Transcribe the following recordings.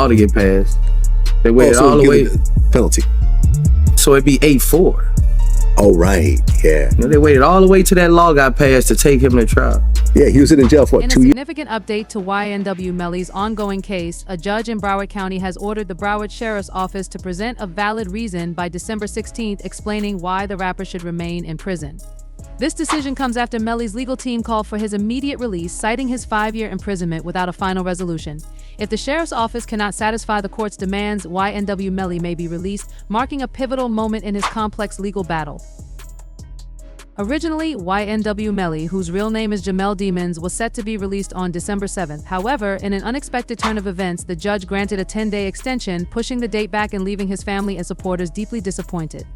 All to get passed. They waited so all the way. Penalty. So it'd be 8-4. Oh, right. Yeah. They waited all the way till that law got passed to take him to trial. Yeah, he was in jail for 2 years. In a significant update to YNW Melly's ongoing case, a judge in Broward County has ordered the Broward Sheriff's Office to present a valid reason by December 16th explaining why the rapper should remain in prison. This decision comes after Melly's legal team called for his immediate release, citing his 5-year imprisonment without a final resolution. If the sheriff's office cannot satisfy the court's demands, YNW Melly may be released, marking a pivotal moment in his complex legal battle. Originally, YNW Melly, whose real name is Jamel Demons, was set to be released on December 7th. However, in an unexpected turn of events, the judge granted a 10-day extension, pushing the date back and leaving his family and supporters deeply disappointed.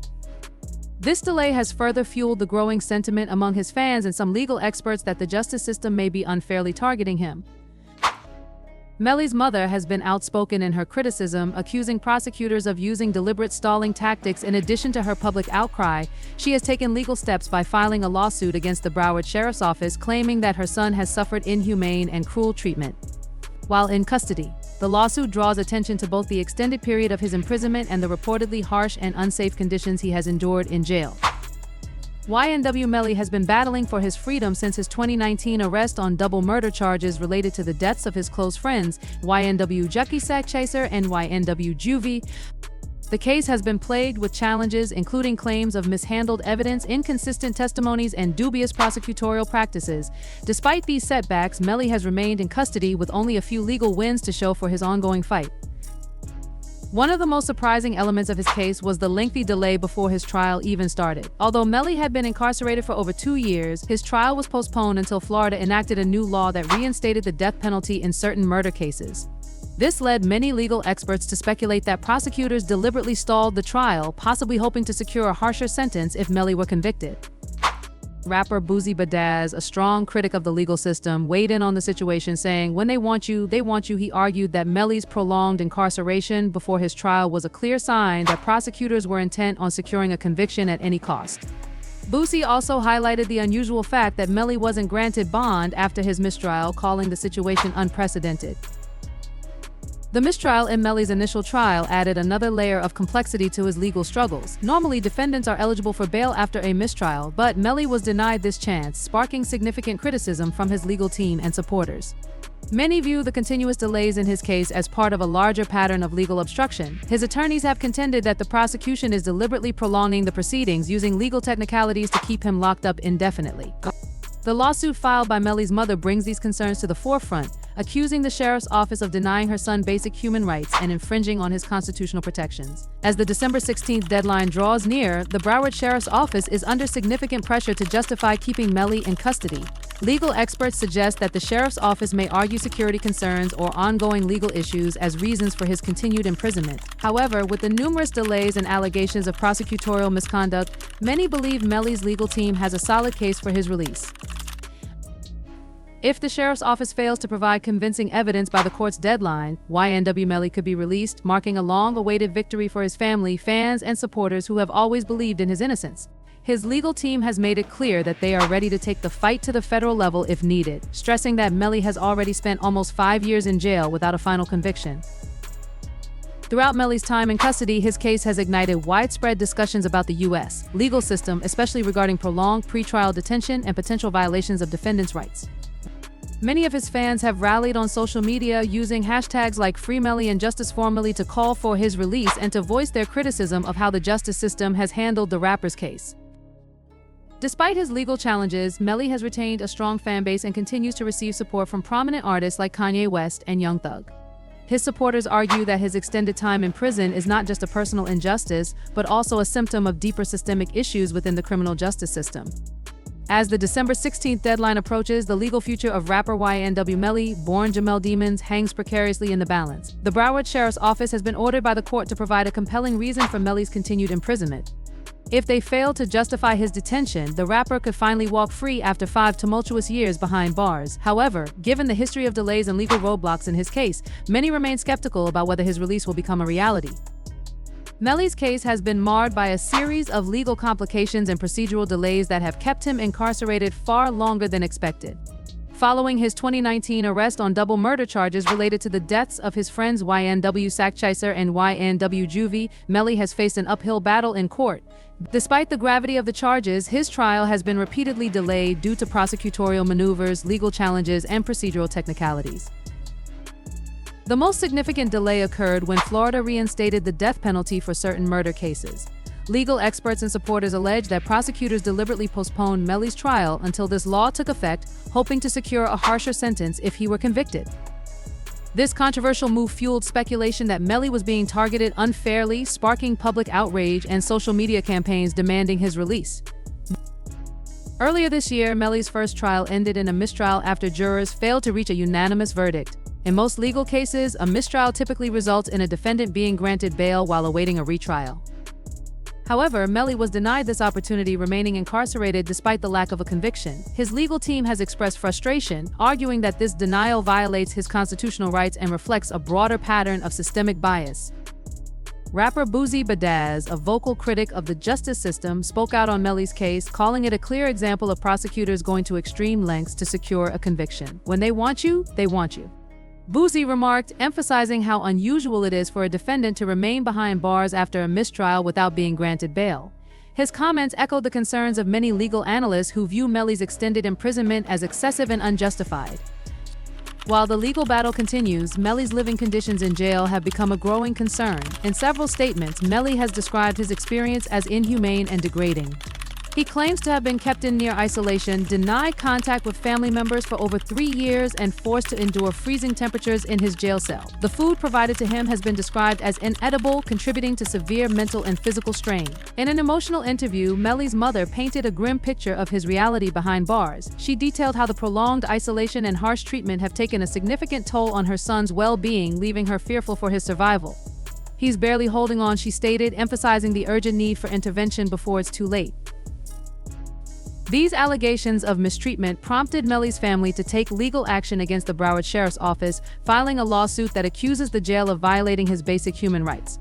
This delay has further fueled the growing sentiment among his fans and some legal experts that the justice system may be unfairly targeting him. Melly's mother has been outspoken in her criticism, accusing prosecutors of using deliberate stalling tactics. In addition to her public outcry, she has taken legal steps by filing a lawsuit against the Broward Sheriff's Office, claiming that her son has suffered inhumane and cruel treatment while in custody. The lawsuit draws attention to both the extended period of his imprisonment and the reportedly harsh and unsafe conditions he has endured in jail. YNW Melly has been battling for his freedom since his 2019 arrest on double murder charges related to the deaths of his close friends, YNW Jucky Sack Chaser and YNW Juvie. The case has been plagued with challenges, including claims of mishandled evidence, inconsistent testimonies, and dubious prosecutorial practices. Despite these setbacks, Melly has remained in custody with only a few legal wins to show for his ongoing fight. One of the most surprising elements of his case was the lengthy delay before his trial even started. Although Melly had been incarcerated for over 2 years, his trial was postponed until Florida enacted a new law that reinstated the death penalty in certain murder cases. This led many legal experts to speculate that prosecutors deliberately stalled the trial, possibly hoping to secure a harsher sentence if Melly were convicted. Rapper Boosie Badazz, a strong critic of the legal system, weighed in on the situation, saying, "When they want you, they want you." He argued that Melly's prolonged incarceration before his trial was a clear sign that prosecutors were intent on securing a conviction at any cost. Boosie also highlighted the unusual fact that Melly wasn't granted bond after his mistrial, calling the situation unprecedented. The mistrial in Melly's initial trial added another layer of complexity to his legal struggles. Normally, defendants are eligible for bail after a mistrial, but Melly was denied this chance, sparking significant criticism from his legal team and supporters. Many view the continuous delays in his case as part of a larger pattern of legal obstruction. His attorneys have contended that the prosecution is deliberately prolonging the proceedings, using legal technicalities to keep him locked up indefinitely. The lawsuit filed by Melly's mother brings these concerns to the forefront, accusing the sheriff's office of denying her son basic human rights and infringing on his constitutional protections. As the December 16th deadline draws near, the Broward Sheriff's Office is under significant pressure to justify keeping Melly in custody. Legal experts suggest that the sheriff's office may argue security concerns or ongoing legal issues as reasons for his continued imprisonment. However, with the numerous delays and allegations of prosecutorial misconduct, many believe Melly's legal team has a solid case for his release. If the sheriff's office fails to provide convincing evidence by the court's deadline, YNW Melly could be released, marking a long-awaited victory for his family, fans, and supporters who have always believed in his innocence. His legal team has made it clear that they are ready to take the fight to the federal level if needed, stressing that Melly has already spent almost 5 years in jail without a final conviction. Throughout Melly's time in custody, his case has ignited widespread discussions about the U.S. legal system, especially regarding prolonged pretrial detention and potential violations of defendants' rights. Many of his fans have rallied on social media using hashtags like #FreeMelly and #JusticeForMelly to call for his release and to voice their criticism of how the justice system has handled the rapper's case. Despite his legal challenges, Melly has retained a strong fan base and continues to receive support from prominent artists like Kanye West and Young Thug. His supporters argue that his extended time in prison is not just a personal injustice, but also a symptom of deeper systemic issues within the criminal justice system. As the December 16th deadline approaches, the legal future of rapper YNW Melly, born Jamel Demons, hangs precariously in the balance. The Broward Sheriff's Office has been ordered by the court to provide a compelling reason for Melly's continued imprisonment. If they fail to justify his detention, the rapper could finally walk free after 5 tumultuous years behind bars. However, given the history of delays and legal roadblocks in his case, many remain skeptical about whether his release will become a reality. Melly's case has been marred by a series of legal complications and procedural delays that have kept him incarcerated far longer than expected. Following his 2019 arrest on double murder charges related to the deaths of his friends YNW Sackchaser and YNW Juvie, Melly has faced an uphill battle in court. Despite the gravity of the charges, his trial has been repeatedly delayed due to prosecutorial maneuvers, legal challenges, and procedural technicalities. The most significant delay occurred when Florida reinstated the death penalty for certain murder cases. Legal experts and supporters allege that prosecutors deliberately postponed Melly's trial until this law took effect, hoping to secure a harsher sentence if he were convicted. This controversial move fueled speculation that Melly was being targeted unfairly, sparking public outrage and social media campaigns demanding his release. Earlier this year, Melly's first trial ended in a mistrial after jurors failed to reach a unanimous verdict. In most legal cases, a mistrial typically results in a defendant being granted bail while awaiting a retrial. However, Melly was denied this opportunity, remaining incarcerated despite the lack of a conviction. His legal team has expressed frustration, arguing that this denial violates his constitutional rights and reflects a broader pattern of systemic bias. Rapper Boosie Badazz, a vocal critic of the justice system, spoke out on Melly's case, calling it a clear example of prosecutors going to extreme lengths to secure a conviction. When they want you, they want you. Boosie remarked, emphasizing how unusual it is for a defendant to remain behind bars after a mistrial without being granted bail. His comments echoed the concerns of many legal analysts who view Melly's extended imprisonment as excessive and unjustified. While the legal battle continues, Melly's living conditions in jail have become a growing concern. In several statements, Melly has described his experience as inhumane and degrading. He claims to have been kept in near isolation, denied contact with family members for over 3 years, and forced to endure freezing temperatures in his jail cell. The food provided to him has been described as inedible, contributing to severe mental and physical strain. In an emotional interview, Melly's mother painted a grim picture of his reality behind bars. She detailed how the prolonged isolation and harsh treatment have taken a significant toll on her son's well-being, leaving her fearful for his survival. "He's barely holding on," she stated, emphasizing the urgent need for intervention before it's too late. These allegations of mistreatment prompted Melly's family to take legal action against the Broward Sheriff's Office, filing a lawsuit that accuses the jail of violating his basic human rights.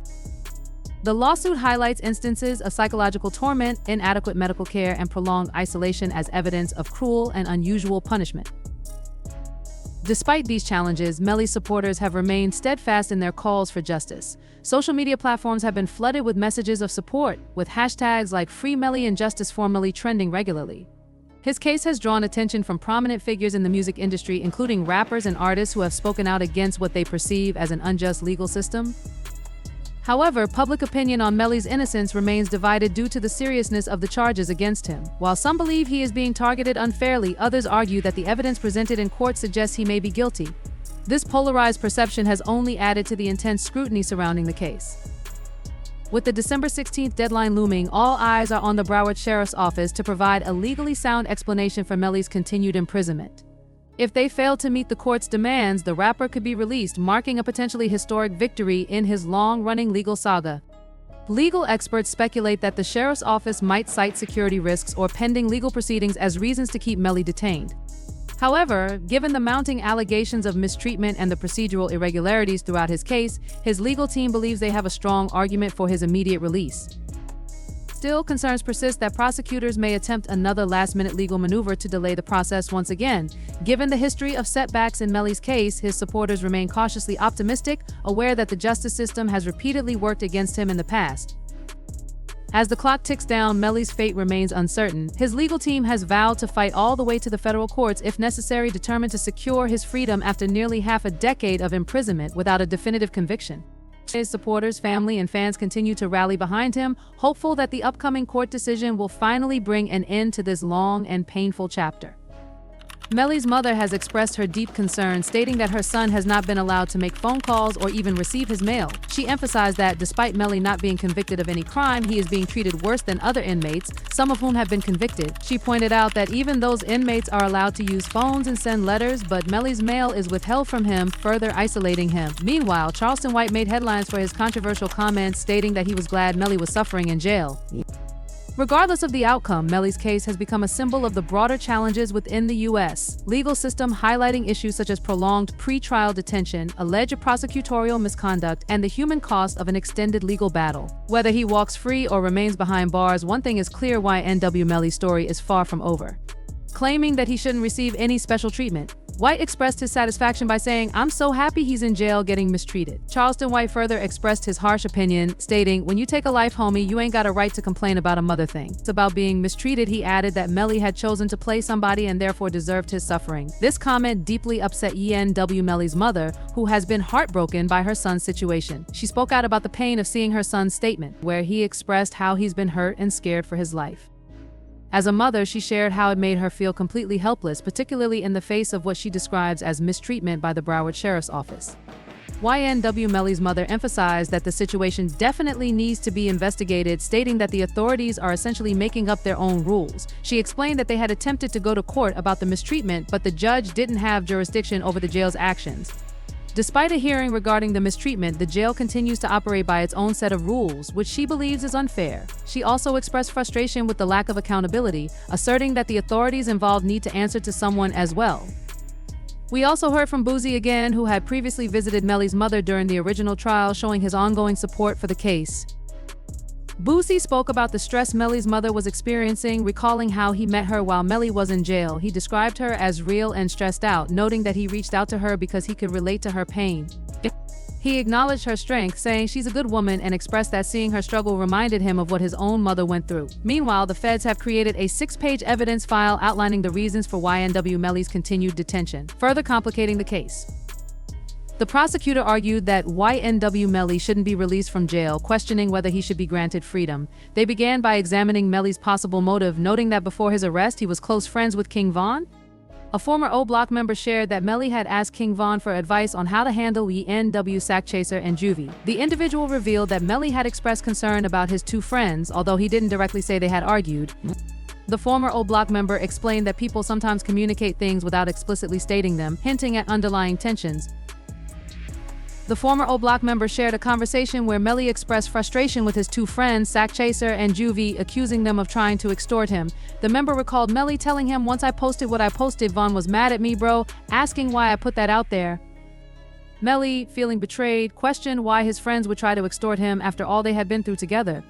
The lawsuit highlights instances of psychological torment, inadequate medical care, and prolonged isolation as evidence of cruel and unusual punishment. Despite these challenges, Melly's supporters have remained steadfast in their calls for justice. Social media platforms have been flooded with messages of support, with hashtags like Free Melly and Justice formerly trending regularly. His case has drawn attention from prominent figures in the music industry, including rappers and artists who have spoken out against what they perceive as an unjust legal system. However, public opinion on Melly's innocence remains divided due to the seriousness of the charges against him. While some believe he is being targeted unfairly, others argue that the evidence presented in court suggests he may be guilty. This polarized perception has only added to the intense scrutiny surrounding the case. With the December 16th deadline looming, all eyes are on the Broward Sheriff's Office to provide a legally sound explanation for Melly's continued imprisonment. If they fail to meet the court's demands, the rapper could be released, marking a potentially historic victory in his long-running legal saga. Legal experts speculate that the sheriff's office might cite security risks or pending legal proceedings as reasons to keep Melly detained. However, given the mounting allegations of mistreatment and the procedural irregularities throughout his case, his legal team believes they have a strong argument for his immediate release. Still, concerns persist that prosecutors may attempt another last-minute legal maneuver to delay the process once again. Given the history of setbacks in Melly's case, his supporters remain cautiously optimistic, aware that the justice system has repeatedly worked against him in the past. As the clock ticks down, Melly's fate remains uncertain. His legal team has vowed to fight all the way to the federal courts if necessary, determined to secure his freedom after nearly half a decade of imprisonment without a definitive conviction. His supporters, family, and fans continue to rally behind him, hopeful that the upcoming court decision will finally bring an end to this long and painful chapter. Melly's mother has expressed her deep concern, stating that her son has not been allowed to make phone calls or even receive his mail. She emphasized that despite Melly not being convicted of any crime, he is being treated worse than other inmates, some of whom have been convicted. She pointed out that even those inmates are allowed to use phones and send letters, but Melly's mail is withheld from him, further isolating him. Meanwhile, Charleston White made headlines for his controversial comments, stating that he was glad Melly was suffering in jail. Regardless of the outcome, Melly's case has become a symbol of the broader challenges within the U.S. legal system, highlighting issues such as prolonged pre-trial detention, alleged prosecutorial misconduct, and the human cost of an extended legal battle. Whether he walks free or remains behind bars, one thing is clear: YNW Melly's story is far from over. claiming that he shouldn't receive any special treatment. White expressed his satisfaction by saying, "I'm so happy he's in jail getting mistreated." Charleston White further expressed his harsh opinion, stating, "When you take a life, homie, you ain't got a right to complain about a mother thing." It's about being mistreated. He added that Melly had chosen to play somebody and therefore deserved his suffering. This comment deeply upset YNW Melly's mother, who has been heartbroken by her son's situation. She spoke out about the pain of seeing her son's statement, where he expressed how he's been hurt and scared for his life. As a mother, she shared how it made her feel completely helpless, particularly in the face of what she describes as mistreatment by the Broward Sheriff's Office. YNW Melly's mother emphasized that the situation definitely needs to be investigated, stating that the authorities are essentially making up their own rules. She explained that they had attempted to go to court about the mistreatment, but the judge didn't have jurisdiction over the jail's actions. Despite a hearing regarding the mistreatment, the jail continues to operate by its own set of rules, which she believes is unfair. She also expressed frustration with the lack of accountability, asserting that the authorities involved need to answer to someone as well. We also heard from Boozy again, who had previously visited Melly's mother during the original trial, showing his ongoing support for the case. Boozy spoke about the stress Melly's mother was experiencing, recalling how he met her while Melly was in jail. He described her as real and stressed out, noting that he reached out to her because he could relate to her pain. He acknowledged her strength, saying she's a good woman, and expressed that seeing her struggle reminded him of what his own mother went through. Meanwhile, the feds have created a 6-page evidence file outlining the reasons for YNW Melly's continued detention, further complicating the case. The prosecutor argued that YNW Melly shouldn't be released from jail, questioning whether he should be granted freedom. They began by examining Melly's possible motive, noting that before his arrest, he was close friends with King Von. A former O Block member shared that Melly had asked King Von for advice on how to handle YNW sack chaser and juvie. The individual revealed that Melly had expressed concern about his two friends, although he didn't directly say they had argued. The former O Block member explained that people sometimes communicate things without explicitly stating them, hinting at underlying tensions. The former O Block member shared a conversation where Melly expressed frustration with his two friends, Sack Chaser and Juvie, accusing them of trying to extort him. The member recalled Melly telling him, "Once I posted what I posted, Von was mad at me, bro, asking why I put that out there." Melly, feeling betrayed, questioned why his friends would try to extort him after all they had been through together.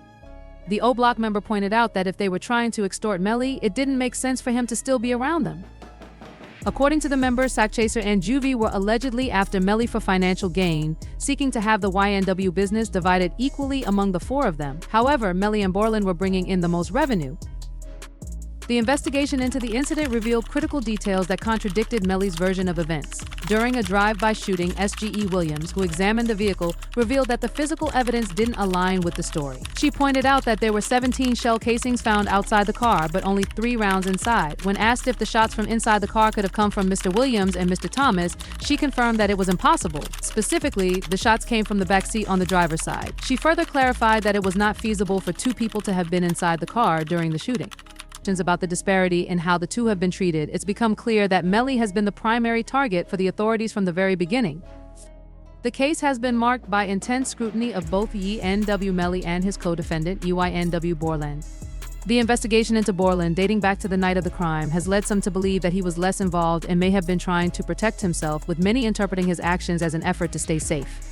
The O Block member pointed out that if they were trying to extort Melly, it didn't make sense for him to still be around them. According to the members, Sack Chaser and Juvie were allegedly after Melly for financial gain, seeking to have the YNW business divided equally among the four of them. However, Melly and Borland were bringing in the most revenue. The investigation into the incident revealed critical details that contradicted Melly's version of events. During a drive-by shooting, SGE Williams, who examined the vehicle, revealed that the physical evidence didn't align with the story. She pointed out that there were 17 shell casings found outside the car, but only 3 rounds inside. When asked if the shots from inside the car could have come from Mr. Williams and Mr. Thomas, she confirmed that it was impossible. Specifically, the shots came from the backseat on the driver's side. She further clarified that it was not feasible for 2 people to have been inside the car during the shooting. About the disparity in how the two have been treated, it's become clear that Melly has been the primary target for the authorities from the very beginning. The case has been marked by intense scrutiny of both YNW Melly and his co-defendant, YNW Borland. The investigation into Borland, dating back to the night of the crime, has led some to believe that he was less involved and may have been trying to protect himself, with many interpreting his actions as an effort to stay safe.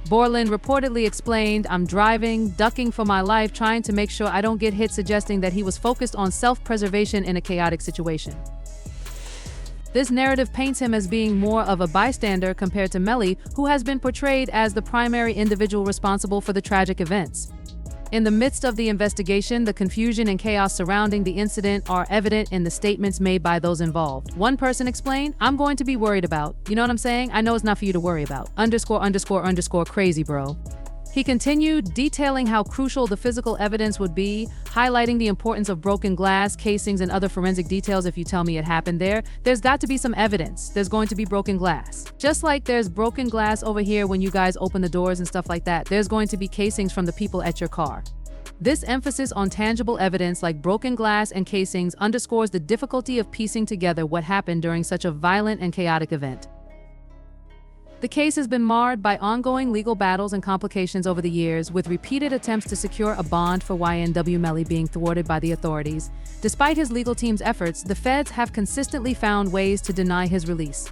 Borland reportedly explained, "I'm driving, ducking for my life, trying to make sure I don't get hit," suggesting that he was focused on self-preservation in a chaotic situation. This narrative paints him as being more of a bystander compared to Melly, who has been portrayed as the primary individual responsible for the tragic events. In the midst of the investigation, the confusion and chaos surrounding the incident are evident in the statements made by those involved. One person explained, "I'm going to be worried about. You know what I'm saying? I know it's not for you to worry about. ____ crazy, bro." He continued, detailing how crucial the physical evidence would be, highlighting the importance of broken glass, casings, and other forensic details. "If you tell me it happened there, there's got to be some evidence. There's going to be broken glass. Just like there's broken glass over here when you guys open the doors and stuff like that, there's going to be casings from the people at your car." This emphasis on tangible evidence like broken glass and casings underscores the difficulty of piecing together what happened during such a violent and chaotic event. The case has been marred by ongoing legal battles and complications over the years, with repeated attempts to secure a bond for YNW Melly being thwarted by the authorities. Despite his legal team's efforts, the feds have consistently found ways to deny his release.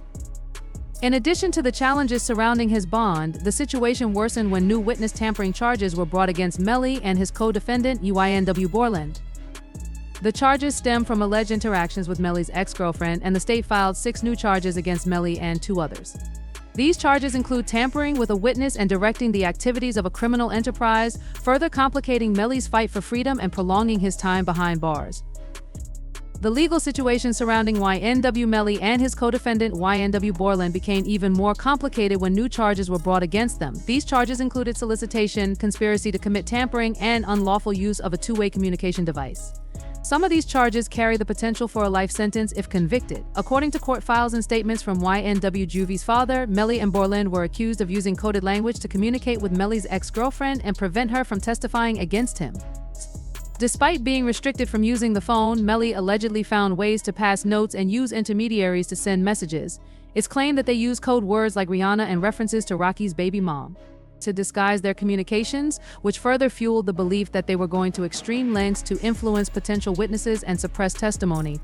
In addition to the challenges surrounding his bond, the situation worsened when new witness tampering charges were brought against Melly and his co-defendant, YNW Borland. The charges stem from alleged interactions with Melly's ex-girlfriend, and the state filed 6 new charges against Melly and 2 others. These charges include tampering with a witness and directing the activities of a criminal enterprise, further complicating Melly's fight for freedom and prolonging his time behind bars. The legal situation surrounding YNW Melly and his co-defendant YNW Borland became even more complicated when new charges were brought against them. These charges included solicitation, conspiracy to commit tampering, and unlawful use of a two-way communication device. Some of these charges carry the potential for a life sentence if convicted. According to court files and statements from YNW Juvie's father, Melly and Borland were accused of using coded language to communicate with Melly's ex-girlfriend and prevent her from testifying against him. Despite being restricted from using the phone, Melly allegedly found ways to pass notes and use intermediaries to send messages. It's claimed that they used code words like Rihanna and references to Rocky's baby mom to disguise their communications, which further fueled the belief that they were going to extreme lengths to influence potential witnesses and suppress testimony.